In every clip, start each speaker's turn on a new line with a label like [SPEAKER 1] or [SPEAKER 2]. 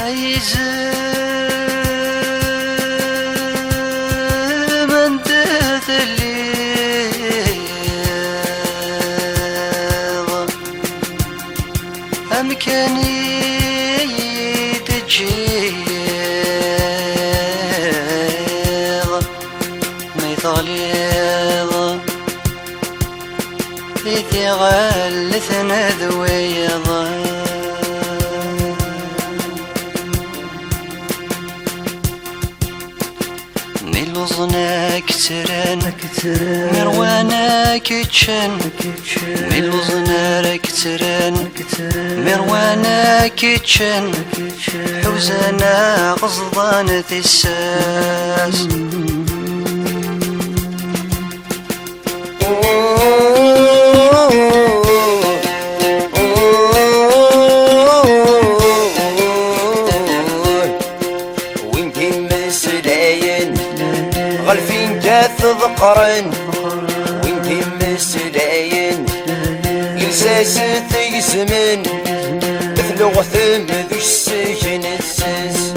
[SPEAKER 1] أي زمن تثليظ أمكاني تجيظ ميطاليظ إذ غلثنا ذويظ ملوزنا كترن مروانا كتشن ملوزنا كترن مروانا كتشن حوزنا غصضان ثساس
[SPEAKER 2] غالفين جاث ذقرن وينتي مسلاين يلساس تيسمن مثل غثم ذو السجن الساس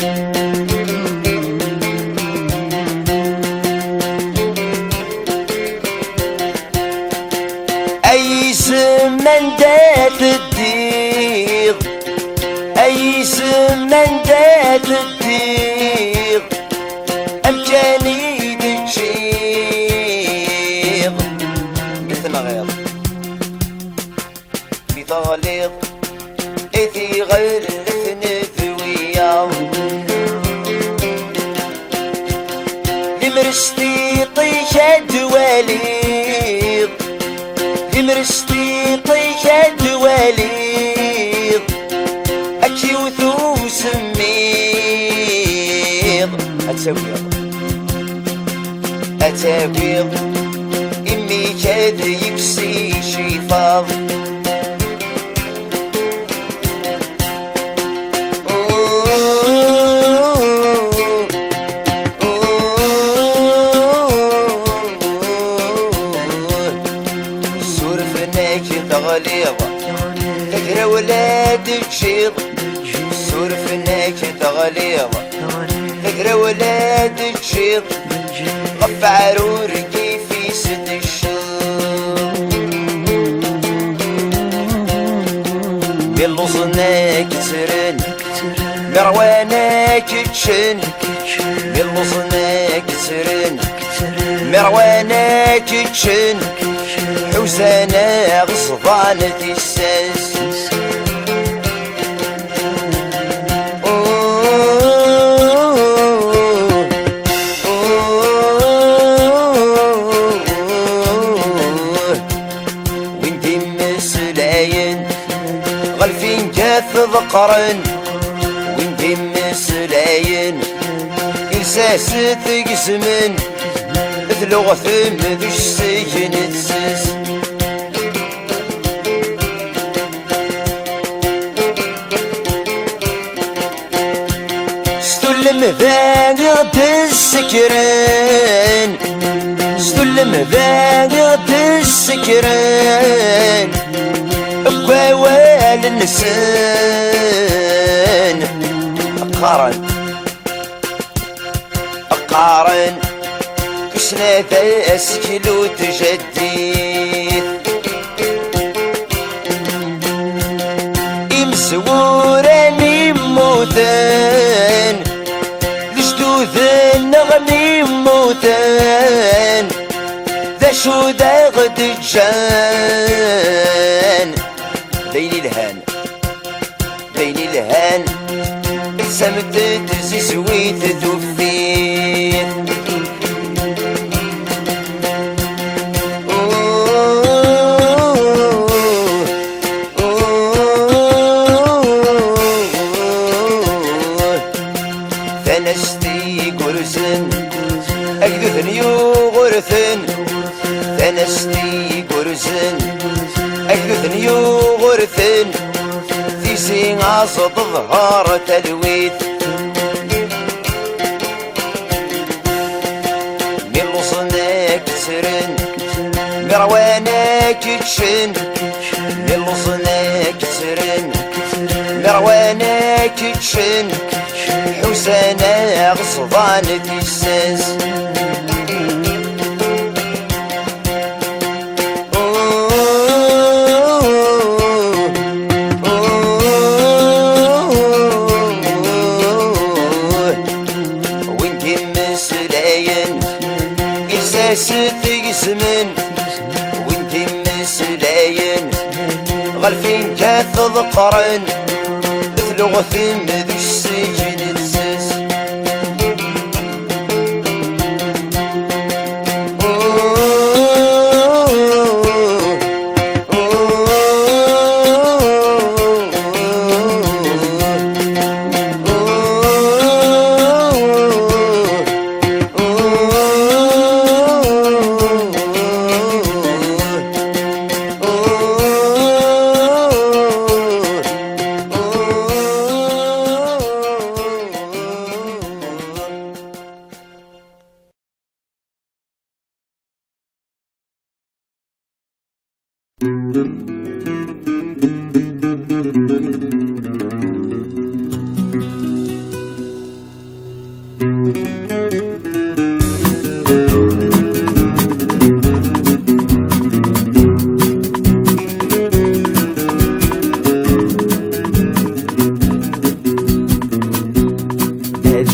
[SPEAKER 2] أي زمن دات الديغ أي زمن دات الديغ أمكاني تجيغ مثل غيظ بطالق إذي غير ثنثوية لمرستي طيشة دواليغ لمرستي طيشة دواليغ أكي وثو سميغ أتسويغ أتابيض إمي كاد يكسي شيفاض سورفناك تغليظ تقرا ولاد تشيض سورفناك تغليظ تقرا ولاد تشيض غف عرور كيف يسد الشوق باللوزنا كترن مروانا كتشن باللوزنا كترن مروانا كتشن حوزانا غصبان تساس غالفين جاث ذقرن ويندي مسلاين إلساس تقسمن مثل غثم ذو السجن السس ستلم ذاقت السكران ستلم ذاقت السكران بوال النسان أقارن كسنة أسكل وتجديد إمسوران يموتان لجدوذن نغني يموتان ذا شو ذا غد الجان ديني الهان سمت تزي سويت توفين ثنستي قرزن أجدثن يغرثن ثنستي قرزن أجدثن يغرثن ثيسين عصد ظهار تلويث ملوصناك تسرن مرواناك تشن ملوصناك تسرن مروانة كيتشن حسانة غصبان تيساس وانتي مسلاين إحساس تقسمن وانتي مسلاين غالفين كاث ذقرن لغة ذو السجن تساس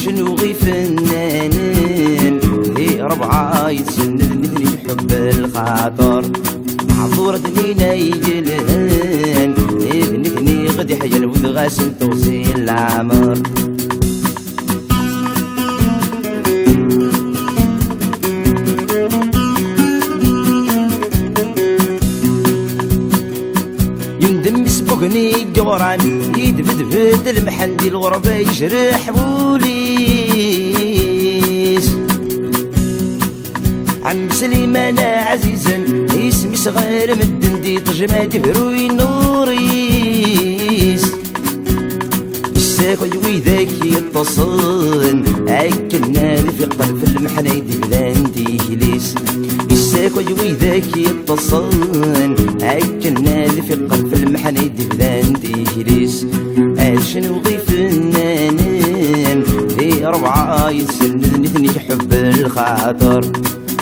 [SPEAKER 3] شنو غي فنانين لي ربعة يتسندني حب الخاطر حضورة لينا يجلهن ابنتني غد يحجل وذغاسن توصيل العمر يندم يسبقني جوران يدبدبد المحندي الغربة يجرح بوليس عم سليمان عزيزا اسمي صغير مدن دي طجمات بروي نوريس الساكو ويذاك يتصن أكلنا في قلب المحنة يدي بلان تيجليس الساكو ويذاك يتصن أكلنا في قلب المحنة يدي بلان تيجليس شنو غي فنانين في ربعة يتسندني ثني حب الخاطر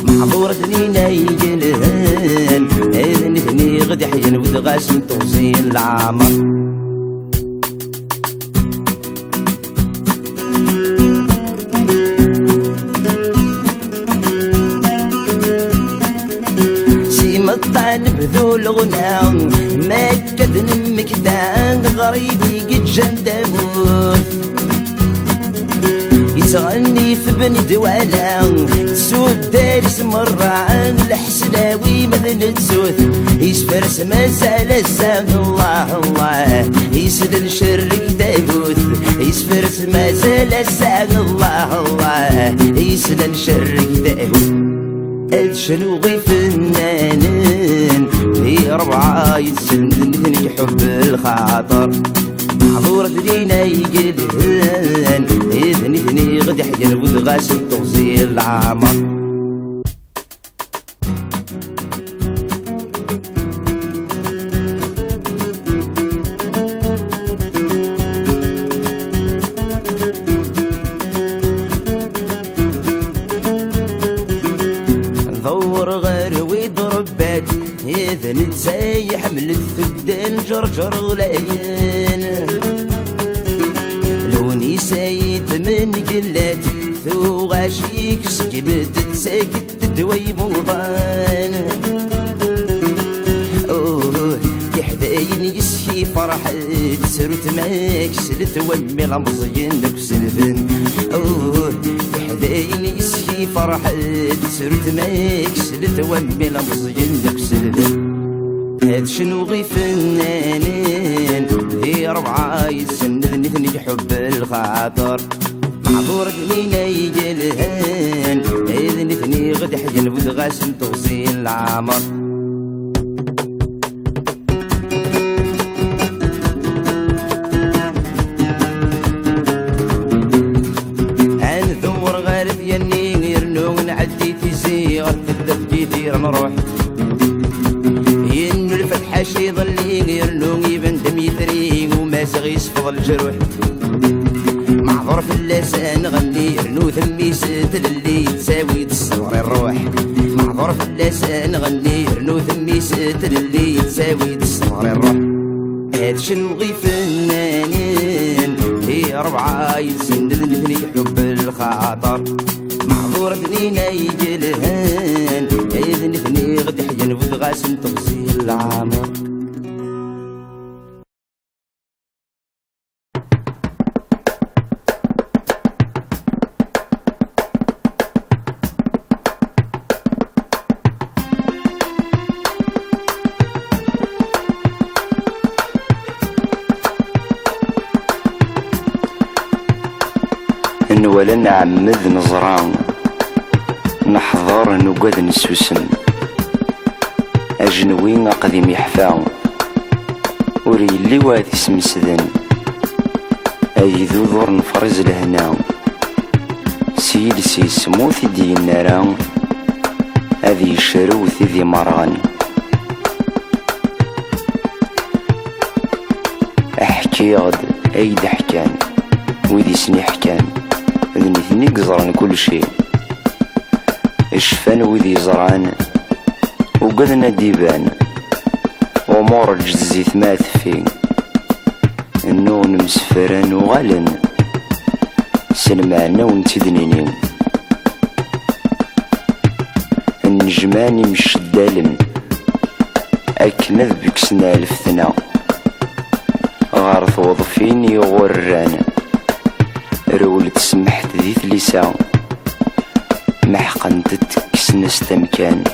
[SPEAKER 3] محظورة لينا يجلهن إذن ثني غد يحجن وذغاسن توصيل العمر الطعن بذول غنام ما كدن مكدان غريبي قد جندبوث يتغني في بن دوالا تسود دارس مران الحسناوي مذن تسوث يسفرس ما زال السام الله الله يسدن شرك تابوث يسفرس ما زال السام الله الله يسدن شرك تابوث شنو غي فنانين في ربعة يتسندني حب الخاطر حضورة لينا يقلهن إذن ثني غد يحجن وذغاسن توصيل العمر إذا نتساي حملت ثبدان جرجر غلاين لوني سايد من قلات ثو غاشيك سكبت تساكت دوي موضان أوه يحداين يسحي فرحت سرت ماك سلت ومي لمزين لك سلفن أوه يحداين يسحي فرحت سرت ماك سلت ومي لمزين لك سلفن هاد شنو غي فنانين في ربعة يتسندني ثني حب الخاطر معذورة لينا يجلهن إذن ثني غد يحجن وذغاسن توصيل العمر ثور غارث يني يرنو نعدي تزيغ تكذب كثير نروح ينو الفتحة شي ظلي يرنو يبن دم يثري وماس غيصفض الجروح معذور في اللسان غني رنو ثمي ستل اللي تساوي تصور الروح معذور في اللسان غني رنو ثمي ستل اللي تساوي تصور الروح هادش نبغي فنانين هي ربعة يتسند البني حب الخاطر معذور بنينا يجي الهان اذن بني غد حجن فد غاسن تغسيل العمر
[SPEAKER 4] ولا نعمد نزران نحضر نقعد نسوسن أجنوين قديم يحفاو وري اللي واد سمسدن أيذو ذور نفرز لهنا سيلسي سموث دي النارا هذي شروث ذي مرغن أحكي غد أيد حكان وذي سني حكان ذني قزران كل شيء اشفان وذي زران وقدنا ديبان ومور الجزيث ما تفي النون مسفران وغالن سلمعنا ونتدنينين النجماني مش الدالن أكنذ بكسنا لفتنا غارث وظفيني وغرانا رولت سمحت ذي ثليسا محقن تتكسنا ستمكان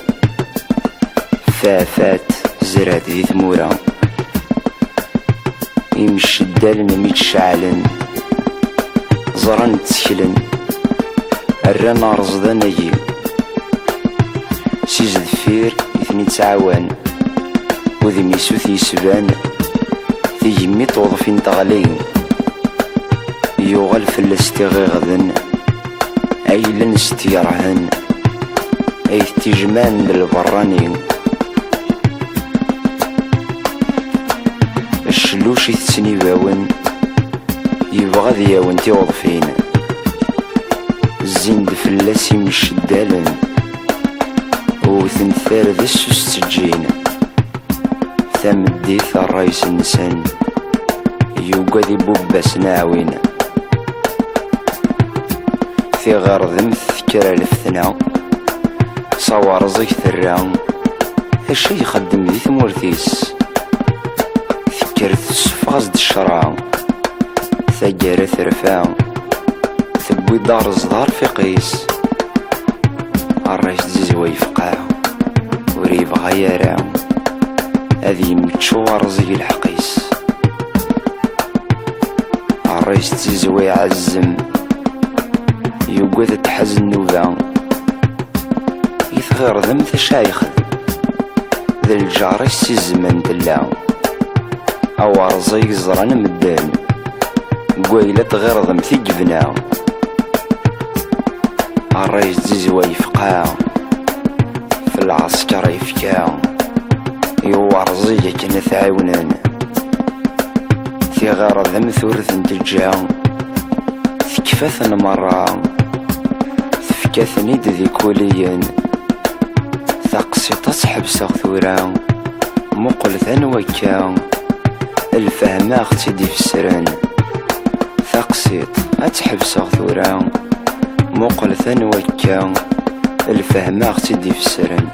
[SPEAKER 4] فافات زرعت ذي ثمورا يمشي الدالن ميتشعلن زران تسكلن الرانا رزدان اجي سيز ذفير اثني تعاون وذي ميسوث يسبان ذي يمي توظفين تغلين يوغل في الاستغاغذن اي لنستيرهن اي تجمان بالبراني الشلوش يتسني باون يبغى ذياون تيوظفين الزند في اللاسي مش الدالن وثنثار ذا السجين ثم الديث الرئيس النسان يوقع ذي بوباس ناوين في غرض مثكرة لفتنا صوار زيك ثران الشي يخدم ذي ثمورتيس ذكرت السفاز د الشرع ثقارة ثرفا ثبوي دار الزهر في قيس الريش زيزوي يفقع وريب غيارا هذي متشوار زي الحقيس الريش زيزوي عزم يوقد تحزن نوبا يثغر ذم ثشايخ ذا الجاري سيزمن تلا أو عرزي زران مدان قويلة غير ذم في جبنا الريش زيزوي يفقع في العسكر يفكا يوارزي كنا ثعاونان في غير ذم ثورث تجا ثكفاثن مرة ثفكاثني ذي كوليا ثقسي تصحب سغثورا مقلثان وكا الفهم اختي دي في السران ثقسيط اتحب سغثورا مقلثان وكا الفهم اختي دي في السران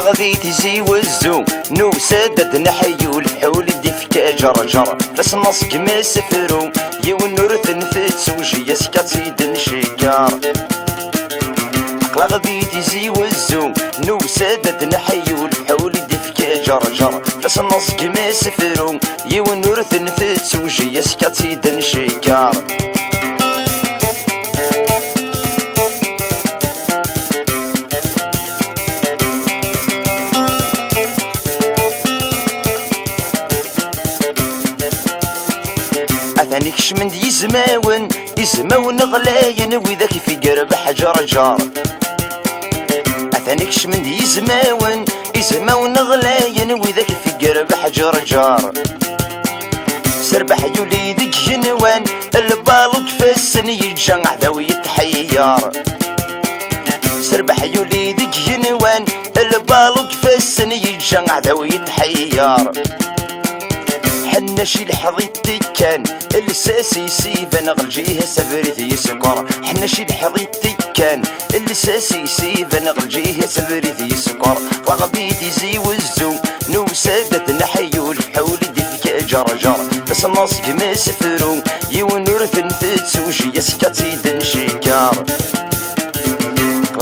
[SPEAKER 2] غذي تزي والزوم نو سدد نحيو الحول دفكا جرجر بس نصك ما سفرو يون نورث نفت وجي يسكت سيد نشكار غذي تزي والزوم نو سدد نحيو الحول دفكا جرجر بس نصك ما سفرو يون نورث نفت وجي يسكت سيد نشكار أثاني كشمن دي يزماون غلاين وذاك في قرب حجر جار أثاني كشمن دي يزماون غلاين وذاك في قرب حجر جار سربح يولي ذيك جنوان البالو كفاسن يجان عداوي يتحيار سربح يولي ذيك جنوان البالو كفاسن يجان عداوي يتحيار حنا شي لحظيتي كان الساسي سيفن غلجيه سبريت يسكر حنا شي لحظيتي كان الساسي سيفن غلجيه سبريت يسكر رغبيتي زي وزو نوسادت نحيو الحول ديك جرجر بس الناس كما سفرو يونورث نفتسوش يسكتي دنشكار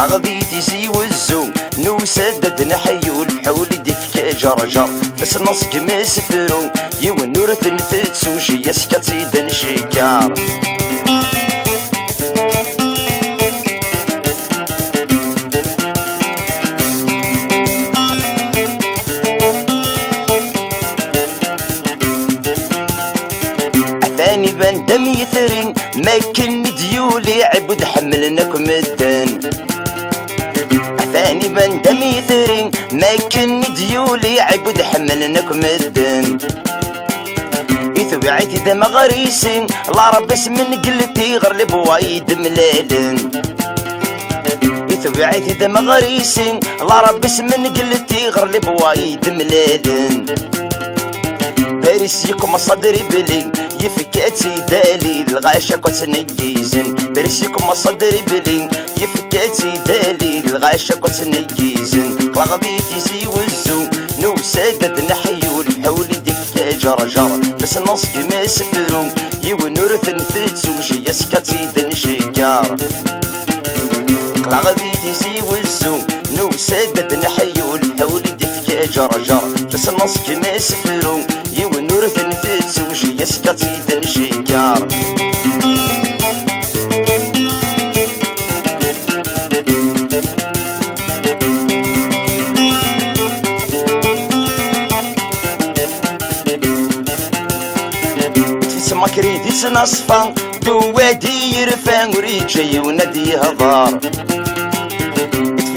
[SPEAKER 2] رغبيتي زي وزو نوسادت نحيو الحول ديك جرجر بس الناس كما سفرو يونورث نفتسوش يسكتي دنشكار ثاني بان دم يثرين ما كن ديولي عبد حملناكم الدن ثاني بان دم يثرين ما كن ديولي عبد حملناكم الدن إذا بعيت دم غريسين لا ربس من قلتي غرلب وايد ملالن إذا بعيت دم غريسين لا ربس من قلتي غرلب وايد ملالن برسيكم صدري بلي يفكاتي دالي الغاشا كنت نجيزن برسيكم صدري بلي يفكاتي دالي الغاشا كنت نجيزن رغبيتي زي وزو نوسادت نحيو الحول ديك جرجر بس الناس كما سفرو يونورث نفتسوش يسكتي دنشكار رغبيتي زي وزو نوسادت نحيو الحول ديك جرجر بس الناس كما سفرو يونورث نفتسوش يسكتي دنشكار تسمى كريدي سنصفا دوادي يرفان وريد جاي ونادي هضار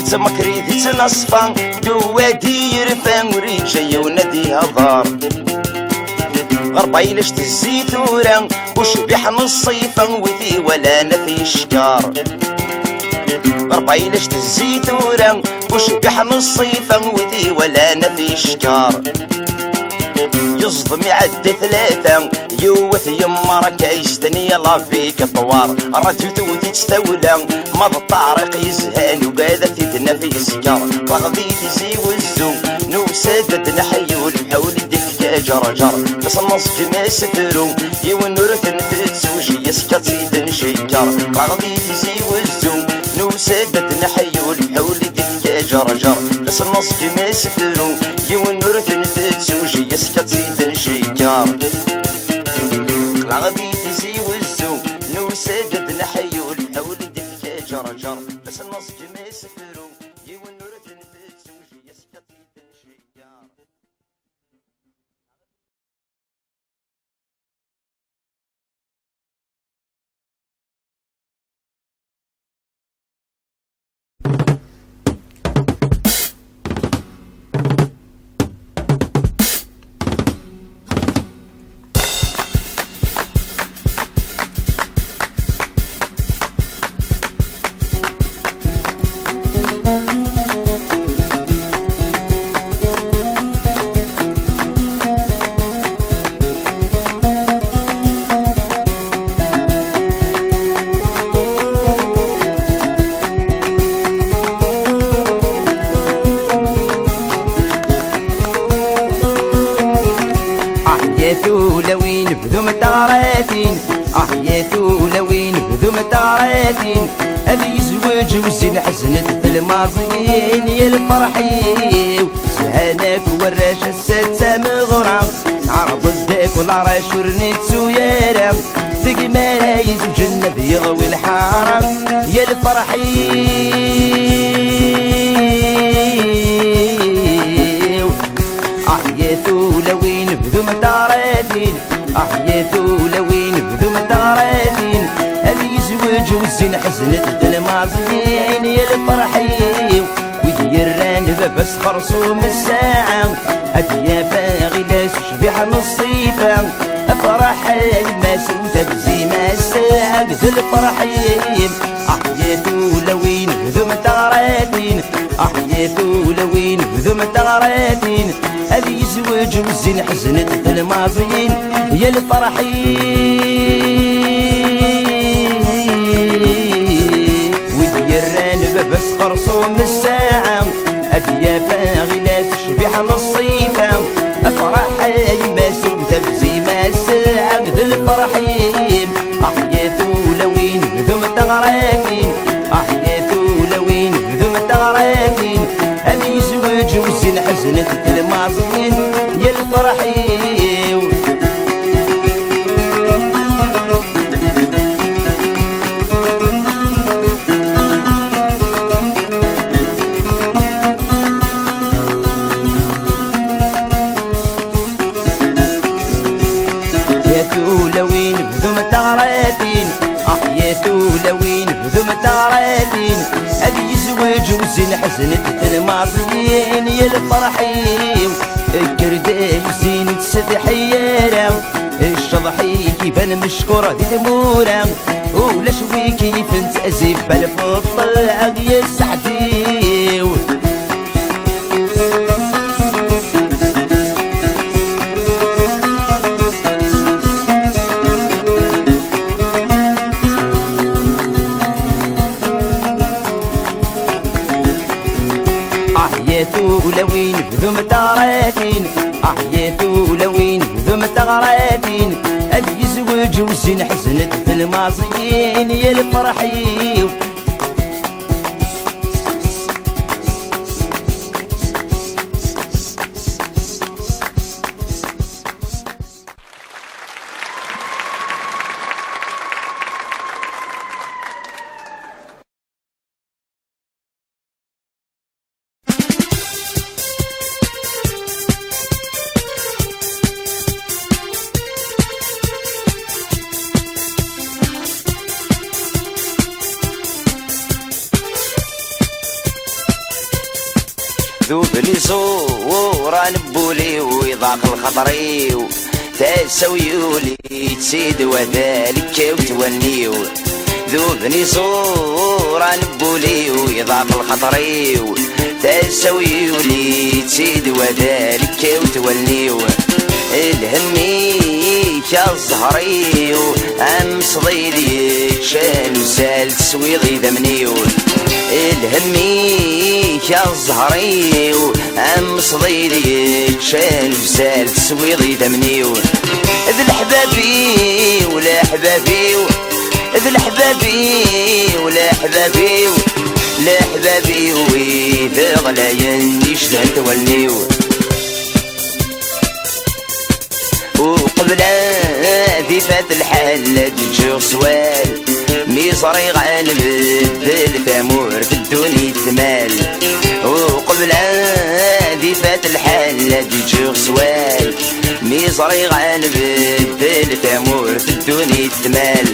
[SPEAKER 2] تسمى كريدي سنصفا دوادي يرفان وريد جاي ونادي هضار غرباي لشت الزيتورة وشبيح نصيفا وذي ولا نفي شكار غرباي لشت الزيتورة وشبيح نصيفا وذي ولا نفي شكار يصدم يعدي ثلاثة يوث يمرك يستني يلا فيك طوار راديو توتي تستولى مضى الطارق يزهان وقاذا تدنا في سكار رغبيتي زي وزو نوسادت نحيو الحول ديك جرجر بس الناس كما سفرو يونورث نفتسوش يسكتي دنشكار رغبيتي زي وزو نوسادت نحيو الحول ديك جرجر بس الناس كما سفرو يونورث نفتسوش يسكتي دنشكار رغبيتي زي وزو نوسادت نحيو الحول ديك جرجر بس الناس كما سفرو يونورث نفتسوش يسكتي دنشكار
[SPEAKER 3] لوين بذو متاراتين أحياتو لوين بذو متاراتين أبي يزوج وزين حزنت الماضيين يا الفرحي سهانك وراش الستة مغرم عرض الداك والعراش ورنيتسو يا رب ثق ما يزوج النبي يغوي الحرم يا الفرحي أحياتو لوين بذو متاراتين أحياتو لوين ذوم التغراتين هذي يزوج والزين حزنت الماضيين يا الفرحي ويدي الرانب بس خرصوم الساعة هدي يا باغي لا تشبح نصيفة افرح الماس وانت بزيما الساعة ذي الفرحين احياتو لوين ذوم التغراتين احياتو لوين ذوم التغراتين هذي يزوج والزين حزنت الماضيين يا الفرحين بس خرصوم الساعة أديا باغي لا تشبح نصيفة أفرح الماس وتبزي ما الساعة ذي الفرحين أحياتو لوين ذوم التغراكين أحياتو لوين ذوم التغراكين أبي زوج والزين حزنت الماضيين يا الفرحين لوين بذوم التغراتين أحياتو لوين بذوم التغراتين أبي يزوج وزين حزنت الماضيين يا الفرحين الكرداي زين تسد حيارة الشضحي كيبان مشكورة دي دمورة ولا شوي كيف نتأزف بالفضل يا السعديو أحياتو لوين بذوم التغراتين أحياتو لوين بذوم التغراتين أبي يزوج والزين حزنت في الماضيين يا الفرحين
[SPEAKER 2] ذوب لي صورة نبولي ويضاق الخطري تسويولي تسيد وذلك وتوليو ذوبني صورة نبولي ويضاق الخطري تسويولي تسيد وذلك وتوليو الهمي كالزهري أمس ضيدي شان وسال تسويضي ذمنيو الهمي كالزهري أمس ضيدي شان وسال تسويضي ذمنيو ذي الحبابي ولا حبابي ذي الحبابي ولا حبابي لا حبابي وإذا غلاين يشتهل توليو وقبل ذي فات الحال تجيغ سوال ميصري غالب بالثامور في الدنيا الثمال وقبل ذي فات الحال تجيغ سوال ميصري غالب بالثامور في الدنيا الثمال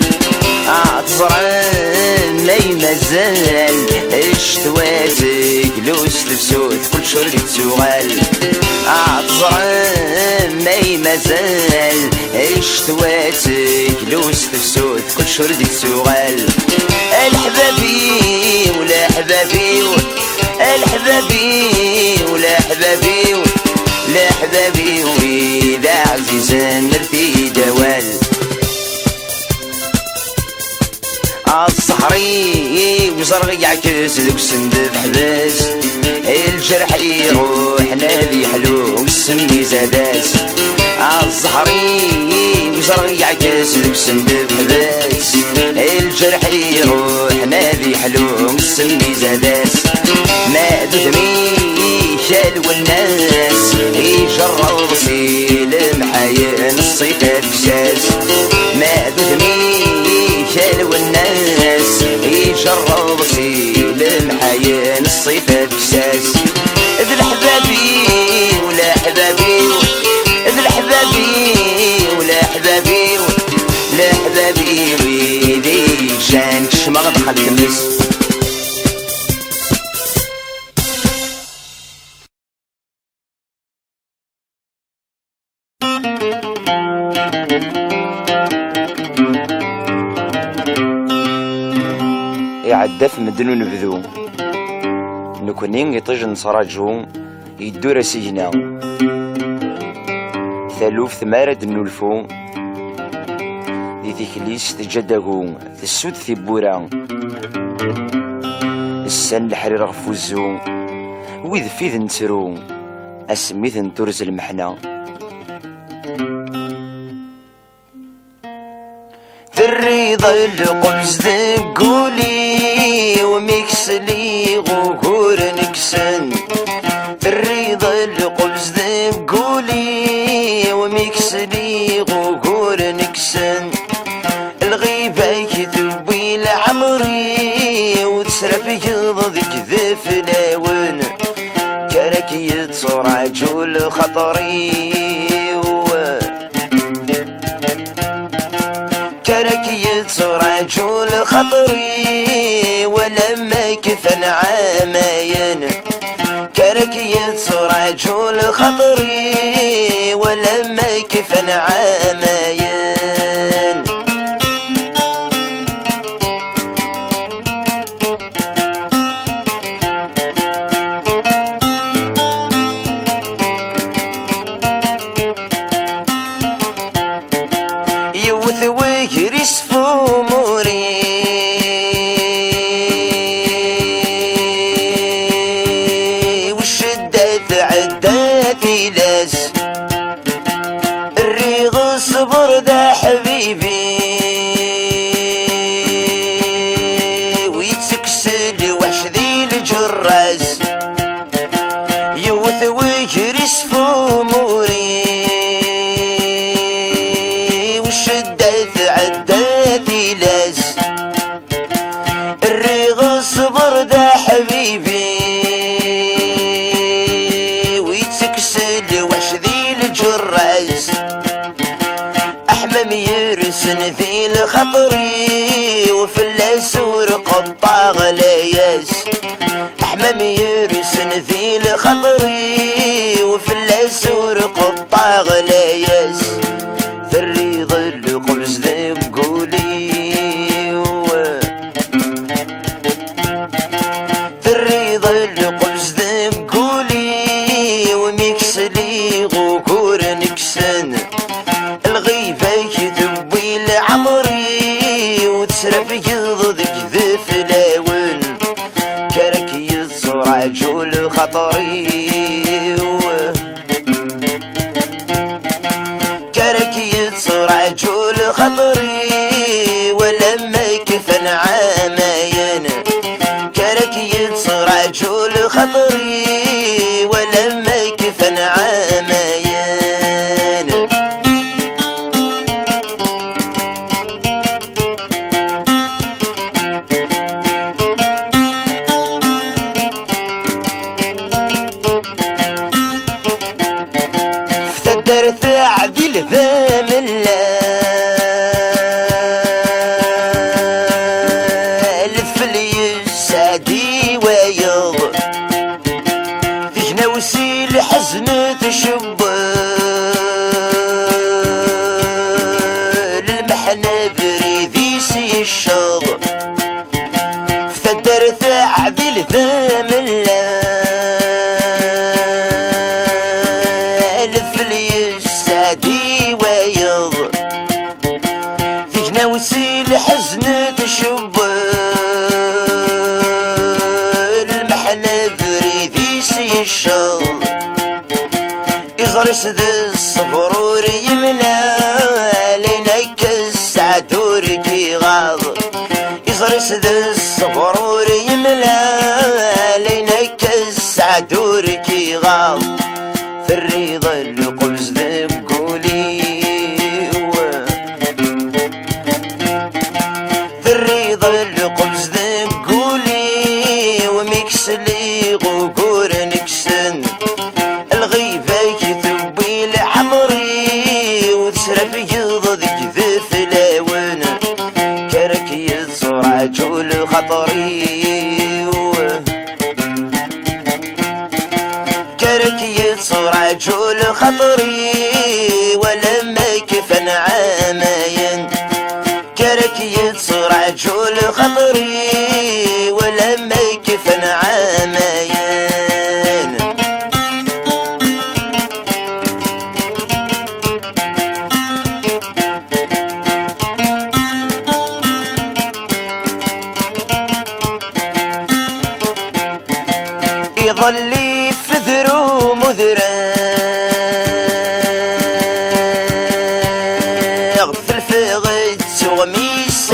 [SPEAKER 2] عطزران ماي مازال اشتواتك لوس لبسوت كل شرق تسوغال عطزران ماي مازال اشتواتك لوس لبسوت كل شرق تسوغال الحبابي ولا حبابي الحبابي ولا حبابي لا حبابي وإذا عزيزا نرتي دوال الصحري وزرغ يعكس ذوك السندب حباس الجرح يروح نادي حلو والسمي زاداس الصحري وزرغ يعكس ذوك السندب حباس الجرح يروح نادي حلو والسمي زاداس ما دثمي شال والناس يجرب صيل محايا الصيفات بساس ما دثمي شال والناس يجرب صيل محايا الصيفات بساس ذي الحبابي ولا حبابي ذي الحبابي ولا حبابي لا حبابي
[SPEAKER 4] عداف مدنو نبذو نكوني يطيج نصراجو يدور سجنا ثالوف ثمارة نولفو دي تكليس تجدقو السود ثبورا السن الحرير غفوزو ويذ فيذ نترو اسميث نتورز المحنة
[SPEAKER 2] الرضا القبز ذقولي وميكسلي غوغور نكسن الرضا القبز ذقولي وميكسلي غوغور نكسن الغيبة يذوي لعمري وتسرف يضذك ذي فلاون كارك يتصور عجول خطري كارك يتصور عجول خطري ولما كفن عامين كارك يتصور عجول خطري ولما كفن عامين يوث ويجرس فموري والشدة تعداتي لاس الريغ صبر ذا حبيبي ويتسكسل وحش ذي الجراس يوث ويجرس فموري عداتي لاس الريغ الصبر دا حبيبي ويتسكسل وحش ذي الجراس احمم يرسن ذي الخطري وفي الاسور قطع غلاياس احمم يرسن ذي الخطري وفي الاسور قطع غلاياس الرضا القبز ذي بقولي الرضا القبز ذي بقولي وميكسلي غوكور نكسن الغيبة يذوي لعمري وتسرف يضذك ذي فلاون كارك يتصور عجول خطري كارك يتصور عجول خطري ولما كفن عامين كارك يتصور عجول خطري ولما كفن عامين افتدرت عديل ذام الف لي السعدي ويض فينا وسيل حزن تشب للمحنة بريدي سي الشض افتدرت عديل ذام السعدي ويض فينا وسيل حزن تشب المحنة بريدي سي الشض يغرس ذي الصبرور يمنى لينك السعدور كي غاض يغرس ذي الصبرور يمنى لينك السعدور كي غاض في الرضا القبز ذي بقولي في الرضا القبز ذي بقولي وميكسلي غوغور نكسن الغيبة يذوي لعمري وتسرف يضذك ذي فلاون كارك يتصور عجول خطري كارك يتصور عجول خطري ولما كفن عامين كارك يتصور عجول خطري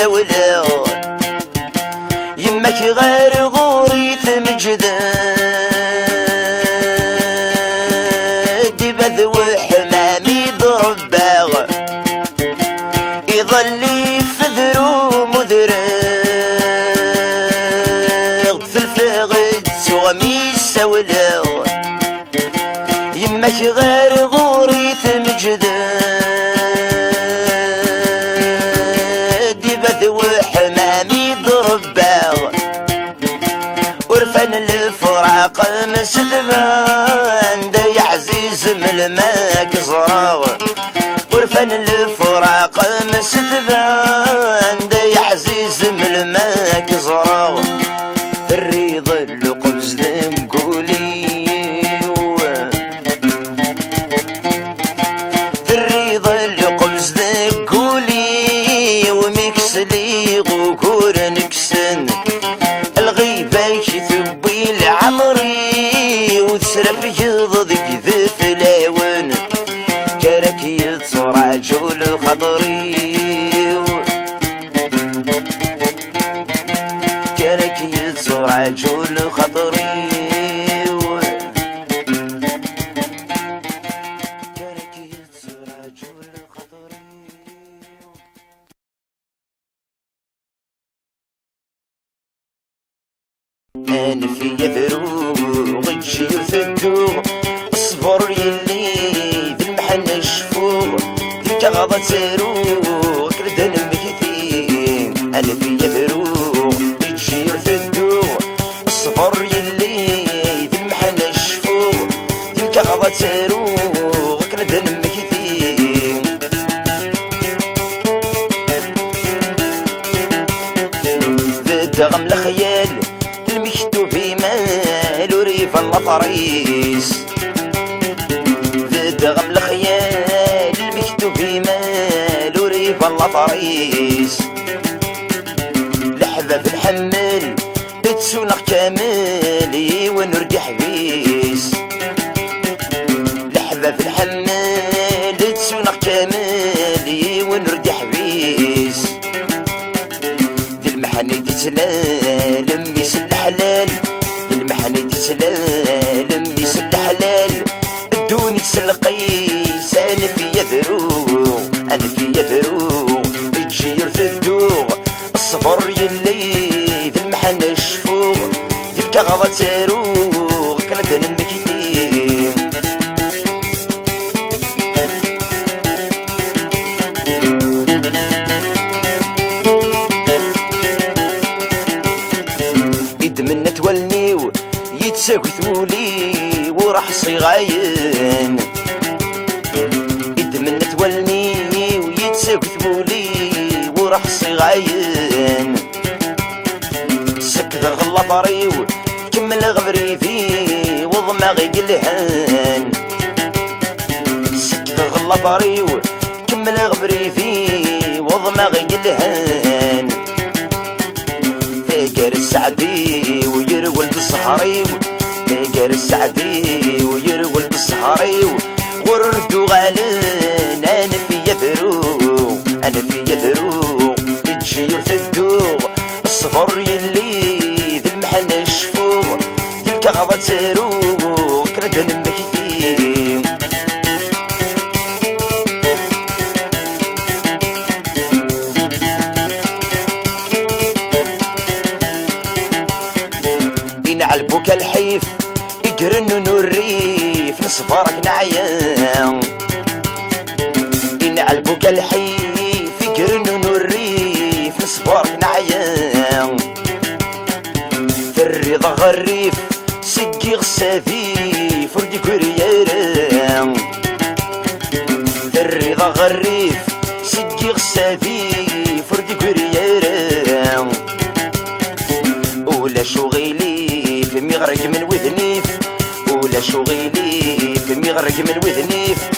[SPEAKER 2] سولا يمك غير غوري تمجداد بذو حمامي ضرباغ يظل يفذرو مذرغ في الفغد سوامي سولا يمك غير غوري تمجداد بذو حمامي ضرباغ ورفن الفراق مسلمان دا يا عزيز من الماك زراغ ورفن الفراق مسلمان دا يا عزيز من الماك زراغ الرضا اللقمز نقولي الرضا اللقمز نقولي ومكسلي غوكور نكسن الغيبة يثبي لعمري وتسرب يضضك ذف لاون كرك يتصرع جول خطري كرك يتصرع جول خطري كرك يتصرع جول خطري أنا في ذروق الجيل في الدوغ الصبر يلي ذي المحن الشفوغ ذيك غضا تروق كردن المكتين أنا في ذروق الجيل في الدوغ الصبر يلي ذي المحن الشفوغ ذيك غضا تروق كردن المكتين بدغم الخيال المكتوب مال وريف المطريس بدغم الخيال المكتوب مال وريف المطريس لحظة في الحمل بتسونق كامل ونرد حبيس لحظة في الحمل بتسونق كامل ونرد حبيس دي المحني تتلالم يسل حلال المحني تتلالم يسل حلال الدوني تسل قيس انا في يذروق انا في يذروق الجير في الدوغ الصبر يلي ذي المحن الشفوق ذي الكغضة تروق كردن المكتين من تولنيو يتساوي ثولي وراح صغاين من تولنيو يتساوي ثولي وراح صغاين سكت الغلا طريو كمل غبري فيه وضماغي قلهان سكت الغلا طريو كمل غبري فيه وضماغي قلهان فاكر السعدي ويروي بالصحراوي فاكر السعدي ويروي بالصحراوي وردو غالين انا في يذروق انا في يذروق الجير في الدوغ الصفر يلي ذي المحن الشفوق ذي الكغضة تروق كردن المكتين عالبوك الحيف يقرن الريف نصبرك نعيان إن عالبوك الحيف يقرن الريف نصبرك نعيان في الرضا غريف سقي غسافي فردي كورياران في الرضا غريف سقي غسافي فردي كورياران ولا شغيلي في مغرق من وذنيف ولا شغيلي في مغرق من وذنيف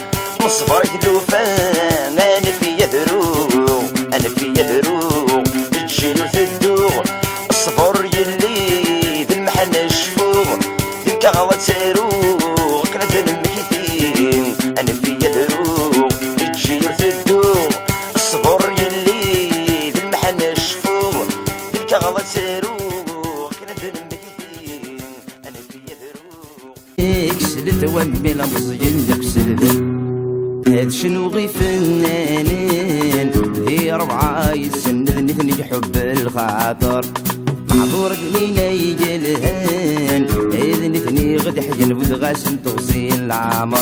[SPEAKER 2] مصبرك لوفان انا في يذروق انا في يذروق الجيل في الدوغ الصبر يلي في المحن الشفوق في الكغضة تروق كردن المكتين انا في يذروق الجيل في الدوغ الصبر يلي في المحن
[SPEAKER 3] هاد شنو غي فنانين ذي ربعة يسندني ثني حب الخاطر معذور قلينا يجي الهان إذن ثني غد حجن بودغاس توصيل العمر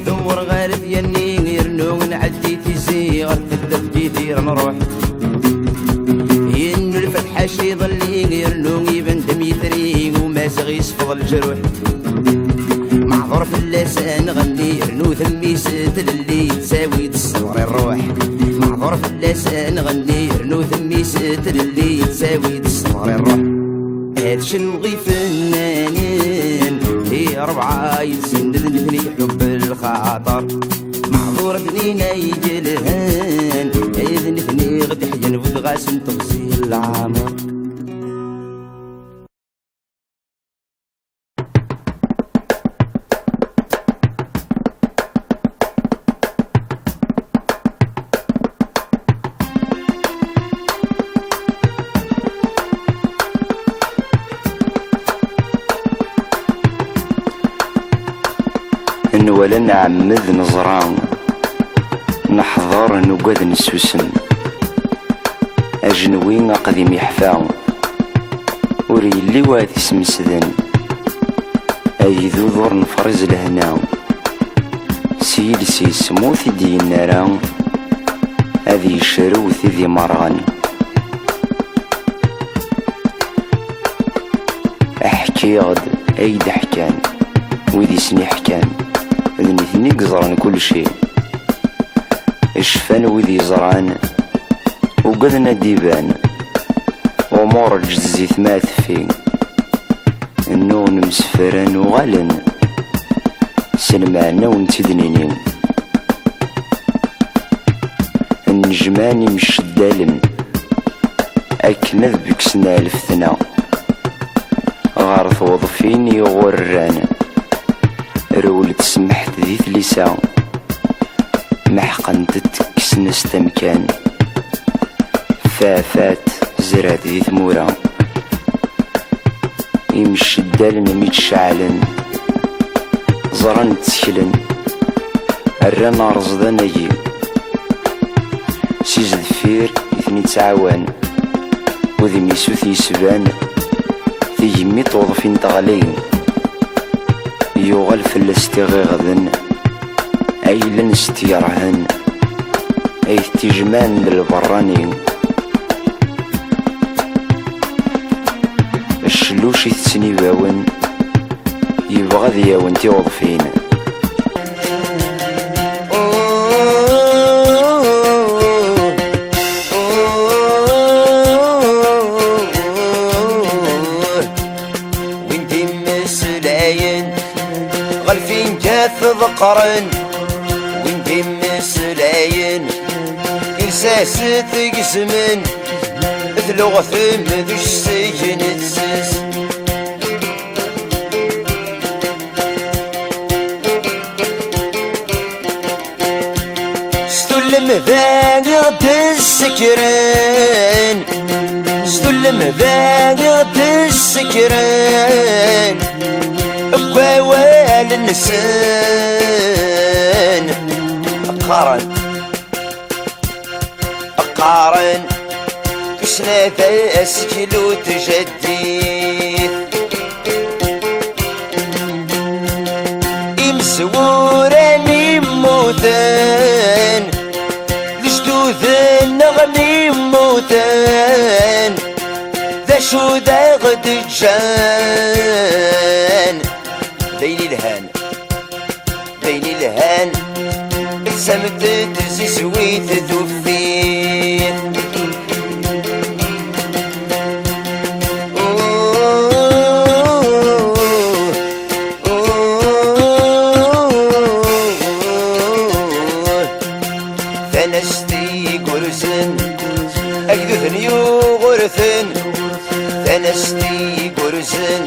[SPEAKER 3] ثور غارف يني يرنو نعدي تيزي غتكتب جيتي نروح ينو الفتحة شي ظلي يرنو يبن دم يثري وما سغي يسفض الجروح معذور في اللسان غني يرنو ثمي ستل اللي تساوي تصور الروح معذور في اللسان غني يرنو ثمي ستل اللي تساوي تصور الروح هاد شنو غي فنانين هي ربعة يسندني ثني حب الخاطر معذور ثنينا يجي الهان إذن ثني غد حجن بودغاس توصيل العمر
[SPEAKER 4] ولا نعمد نزران نحضر نقاد نسوسن أجنوين قديم يحفاو وري اللي وادي سمسدن أيذو ذور نفرز لهناو سيلسي سموث دي الناران أذي شروث ذي مرغن أحكي غد أيد حكان وذي سني حكان ذني قزران كل شيء اشفان وذي زران وقذنا ديبان ومور الجزيث ما تفي النون مسفران وغالن سلمعنا ونتدنينين النجماني مش الدالن أكنذ بكسنا الفتنا غارث وظفيني غرانا رولت سمحت ذي ثليسا محقن تتكسن استمكان فافات زرات ذي ثمورا يمشي الدالن ميتشعلن زران تسكلن الرانا رصدان اجي سيز ذفير يثني تعاون وذي ميسوث يسبان ذي جمي توظفين تغلين يغل في الاستغاثن أيلن استيرهن أي تجمان للبراني الشلوش يتسني باون يبغى ذياون تيوظفين
[SPEAKER 2] غلفين كاث ذقرن وندي مسلاين إرساس تقسمن ذلغ ثم ذو السجن تسس ستلم ذاق السكران ستلم ذاق السكران بوال النسان أقارن كسنا ذا أسكلو تجديد إمسوران يموتان لجدوذ النغم يموتان ذا شو ذا غد جان ديني الهان سمت تزي سويت ذوفين ثنستي قرسن أكدثني غرثن ثنستي قرسن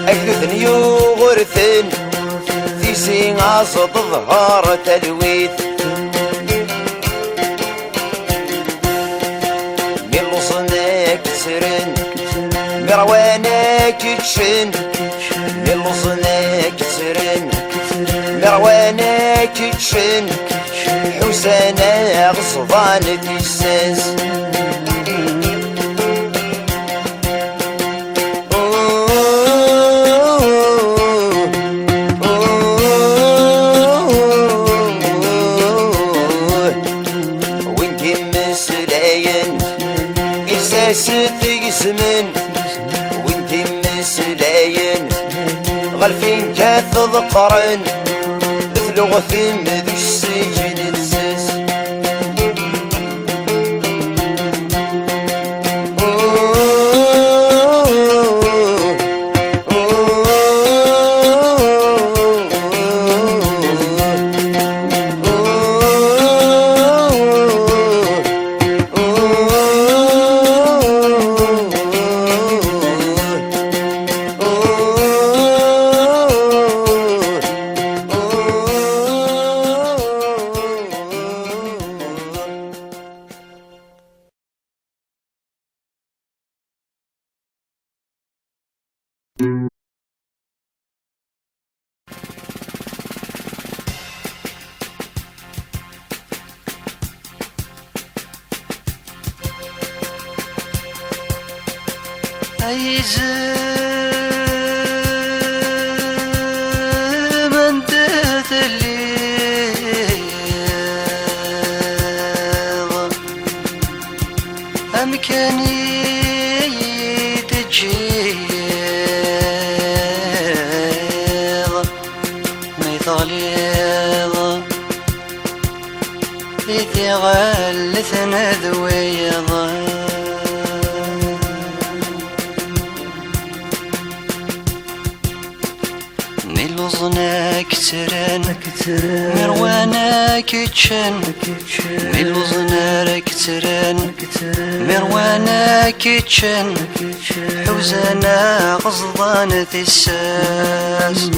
[SPEAKER 2] أكدثني غرثن سين عصب ظهار تلويت من صناك مروانة كتشن للوزنة كترن مروانة كتشن حسنة غصبان تساس ستي زمن وانتي مسلاين غالفين كاث ذقرن ثلغ ثم ذو السجن تساس
[SPEAKER 1] أي زمن تثليظ أمكاني تجيظ ميثاليظ إذ غلثنا ذويظ ملوزنا كترن مروانا كتشن ملوزنا كترن مروانا كتشن حوزنا غصضان ثساس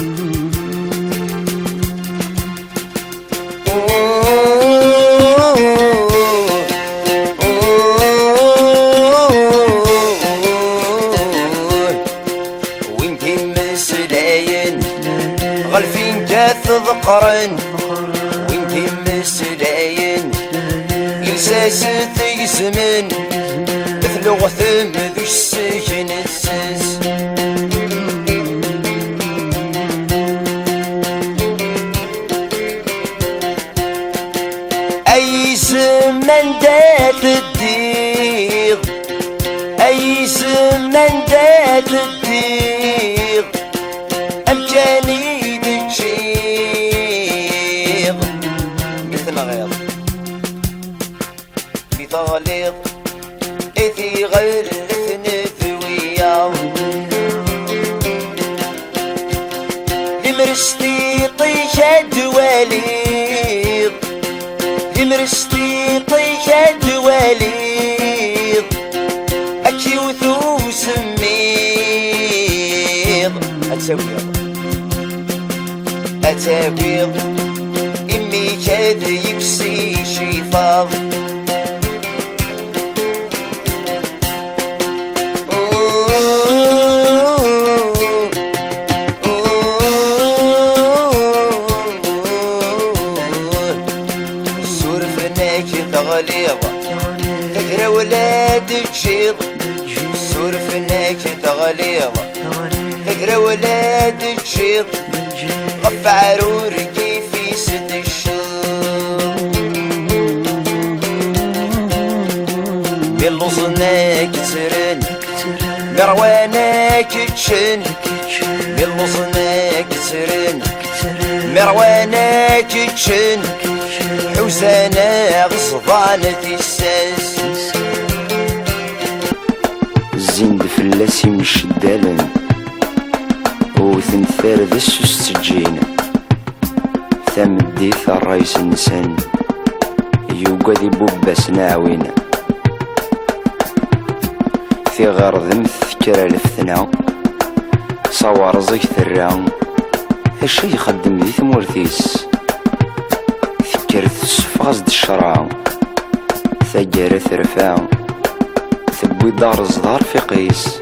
[SPEAKER 2] غالفين جاث ذقرن وانتي مسلاين إلساس تيزمن مثلغ ثم ذو السجن تساس أي زمن دات الديغ أي زمن دات الديغ أمكاني تجيغ مثل غيظ بطالق إذي غلثن ذويا لمرستي طيش الدواليغ لمرستي طيش الدواليغ أكي وثو سميغ أتابيض إمي كاد يكسي شيطاض سورفناك تغليظة تقرا ولاد تجيض سورفناك تغليظة تقرا ولاد تجيض غف عروركي في سد الشوق باللوزنا كترن مروانا كتشن باللوزنا كترن مروانا كتشن حوزانا غصبان تساس
[SPEAKER 4] زين دفلاسي مش الدالن وثنثار ذا السجين ثمديث الرئيس النسان يوقدي بوباس ناوينا في غرض مثكرة لفتنا صور زيك ثرا الشي يخدم ذي ثمورثيس ثكرت السفاز د الشرع ثقرت رفاع ثبوي دار الزهر في قيس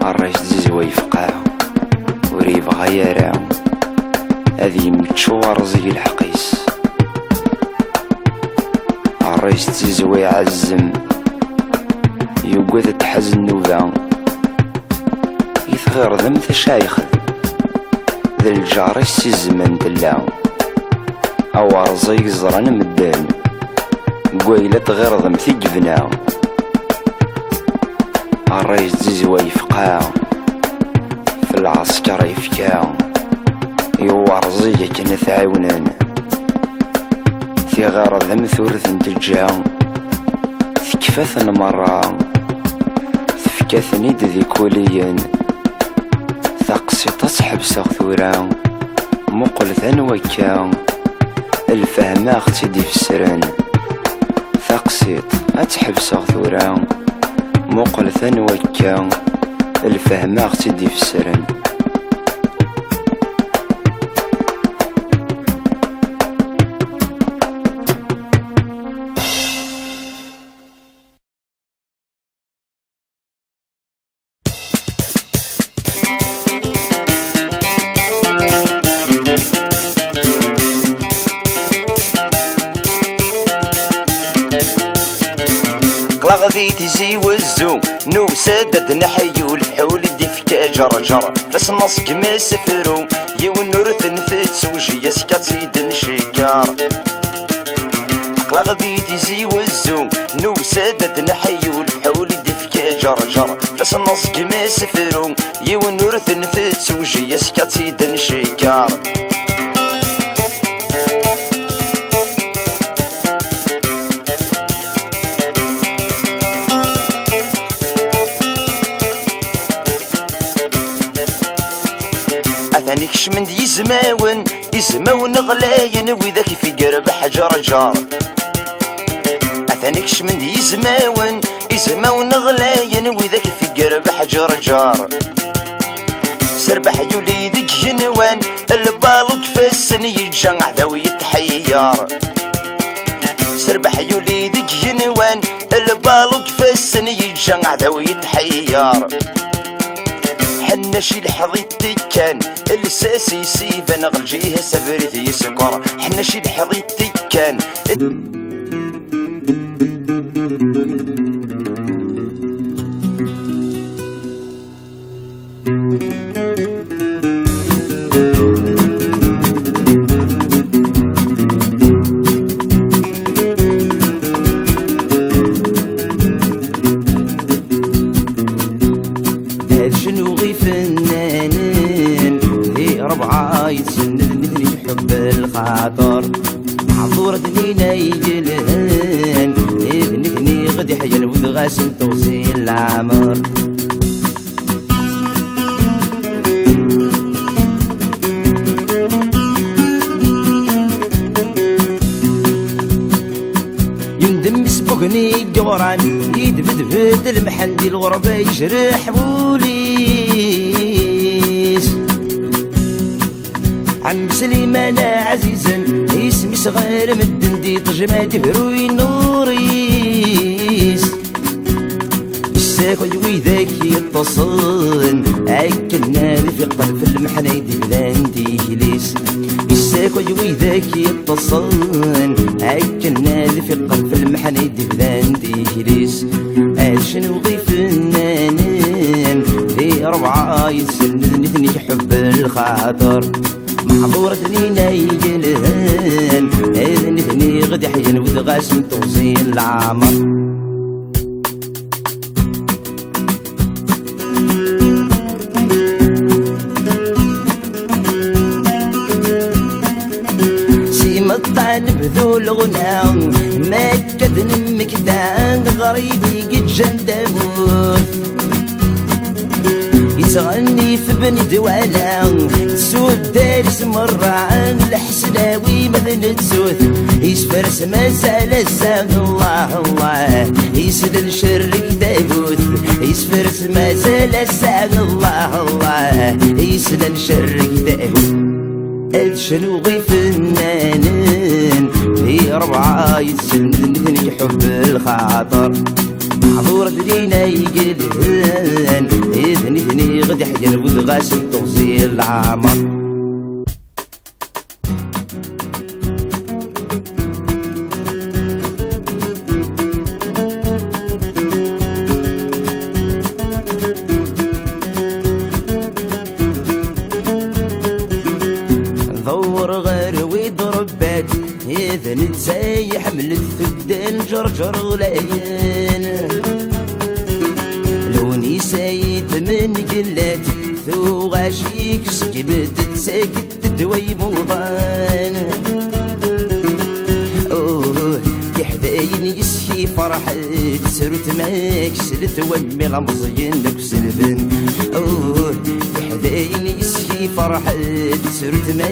[SPEAKER 4] الرئيس تزيزوي يفقعو وريبغا يراو هذي يمتشو ورزي الحقيس الرئيس تزيزوي يعزم يوقد تحزن نوبا يثغر ذم تشايخ ذا الجاري السيزمان دلاو أو رزي زران مدان قويلة غير ذم ثقبناو الرئيس تزيزوي يفقعو في العسكر يفكاو يوارزية كنا ثعاونان في غير ذم ثورث نتجاو ثكفاثن مرة ثفكاثني ذي كوليا ثقسي تصحب سغثورا مقل ذن وكاو الفهم اختي دي في السرن ثقسيط اتحب سغثورا مقل ذن وكاو الفهم اختي دي في السرن
[SPEAKER 2] غادي تزي والزوم نو سدد نحيو الحول ديفكا جرجر فاس النص كما سفرو يون نورث نفت وجي سكاتي دنشكار غادي تزي والزوم نو سدد نحيو الحول ديفكا جرجر فاس النص كما سفرو يون نورث نفت وجي سكاتي دنشكار أثاني كشمن دي يزماون غلاين وذاك في قرب حجر جار أثاني كشمن دي يزماون غلاين وذاك في قرب حجر جار سربح يولي ذيك جنوان البالو تفسن يتجمع ذوي يتحيار سربح يولي ذيك جنوان البالو تفسن يتجمع ذوي يتحيار حنا شي لحظيتي كان الساسي سيفا نغلجيها سفريتي يسكر حنا شي لحظيتي كان
[SPEAKER 3] شنو غي فنانين ذي ربعة يتسند مثلي حب الخاطر معذورة دنينا يجلهن ابنكني غدي حيل وذغاسن توصيل العمر يندم يسبقني جوران يدفدفد المحندي الغربة يجرح بوليس عم سليمان عزيزا اسمي صغير مدن دي طجمات بروي نوريس الساق ويذاك يتصل عكنا في قلب المحنة يدي بلاندي ليس الساق ويذاك يتصل عكنا في قلب المحنة يدي بلاندي ليس شنو غي فنانين في ربعة يتسندني ثني حب الخاطر محظورة دنينا يجلهن اذن ثني غدي حين وذغاسم توصيل العمر سيما الطعن بذول غنام ما كدن مكدان غريبي قد جندبوث يتغني في بني دوالا تسود دارس مرة عن الحسناوي مثل تسوث يسفرس ما زال الزام الله الله يسد الشرك دابوث يسفرس ما زال الزام الله الله يسد الشرك دابوث شنو غي فنانين في ربعة يتسندني حب الخاطر محظور درينا يقلهن إذني ثني غد حجر ود غاسي توصيل العمر ثور غير ويضرب بات إذن تسايح من الثدان جرجر غلايان لوني سايت من قلات ثو غاشيك سجبت تساكت تدوي موضان أوه يحداين يسكي فرحت سرت ماك سلت ومي غمزين لك سلفن أوه يحداين يسكي فرحت سرت ماك